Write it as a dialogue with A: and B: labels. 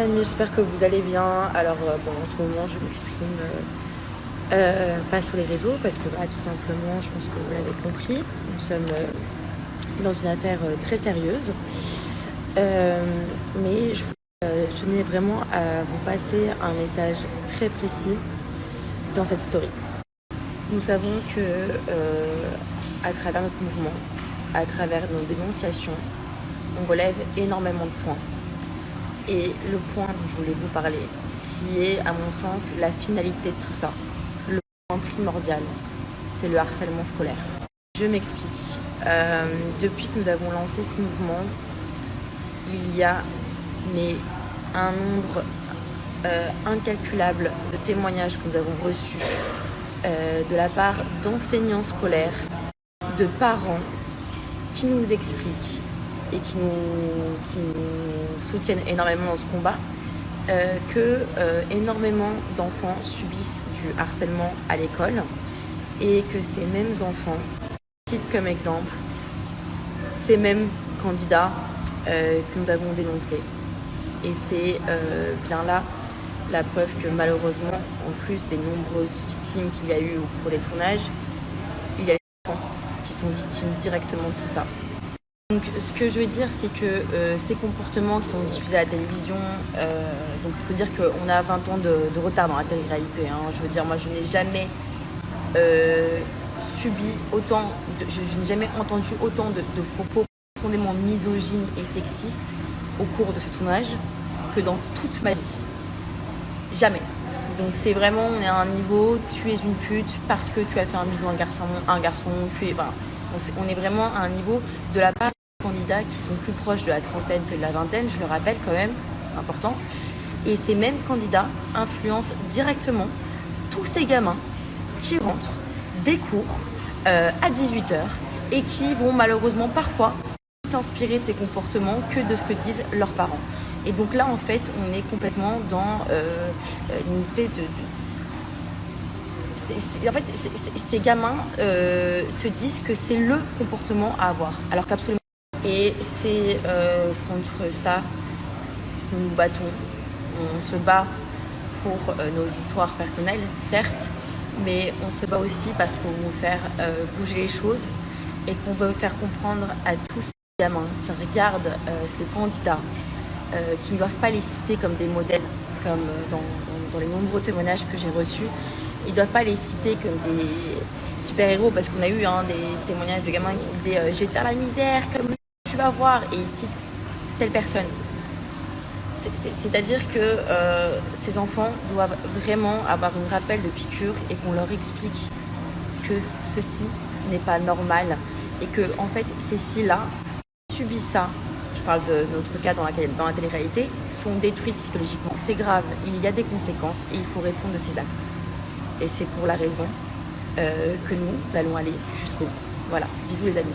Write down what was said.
A: amis, j'espère que vous allez bien. Alors en ce moment je m'exprime pas sur les réseaux parce que tout simplement je pense que vous l'avez compris, nous sommes dans une affaire très sérieuse. Mais je tenais vraiment à vous passer un message très précis dans cette story. Nous savons que à travers notre mouvement, à travers nos dénonciations, on relève énormément de points. Et le point dont je voulais vous parler, qui est à mon sens la finalité de tout ça, le point primordial, c'est le harcèlement scolaire. Je m'explique. Depuis que nous avons lancé ce mouvement, il y a un nombre incalculable de témoignages que nous avons reçus de la part d'enseignants scolaires, de parents qui nous expliquent et qui nous soutiennent énormément dans ce combat, que énormément d'enfants subissent du harcèlement à l'école et que ces mêmes enfants, je cite comme exemple, ces mêmes candidats que nous avons dénoncés. Et c'est bien là la preuve que malheureusement, en plus des nombreuses victimes qu'il y a eu au cours des tournages, il y a des enfants qui sont victimes directement de tout ça. Donc ce que je veux dire, c'est que ces comportements qui sont diffusés à la télévision, donc il faut dire qu'on a 20 ans de retard dans la télé-réalité. Je veux dire, moi je n'ai jamais subi autant, je n'ai jamais entendu autant de propos profondément misogynes et sexistes au cours de ce tournage que dans toute ma vie. Jamais. Donc c'est vraiment, on est à un niveau, tu es une pute parce que tu as fait un bisou à un garçon, on est vraiment à un niveau de la part des candidats qui sont plus proches de la trentaine que de la vingtaine, je le rappelle quand même, c'est important. Et ces mêmes candidats influencent directement tous ces gamins qui rentrent des cours à 18h et qui vont malheureusement parfois s'inspirer de ces comportements que de ce que disent leurs parents. Et donc là, en fait, on est complètement dans une espèce de... En fait, ces gamins se disent que c'est le comportement à avoir, alors qu'absolument. Et c'est contre ça que nous nous battons. On se bat pour nos histoires personnelles, certes, mais on se bat aussi parce qu'on veut faire bouger les choses et qu'on veut faire comprendre à tous ces gamins qui regardent ces candidats, qui ne doivent pas les citer comme des modèles, comme dans les nombreux témoignages que j'ai reçus. Ils ne doivent pas les citer comme des super-héros, parce qu'on a eu des témoignages de gamins qui disaient « je vais te faire la misère, comme tu vas voir », et ils citent telle personne. C'est-à-dire que ces enfants doivent vraiment avoir un rappel de piqûre et qu'on leur explique que ceci n'est pas normal et que en fait ces filles-là subissent ça. Je parle de notre cas dans la télé-réalité, sont détruites psychologiquement. C'est grave, il y a des conséquences et il faut répondre de ces actes. Et c'est pour la raison que nous allons aller jusqu'au bout. Voilà, bisous les amis.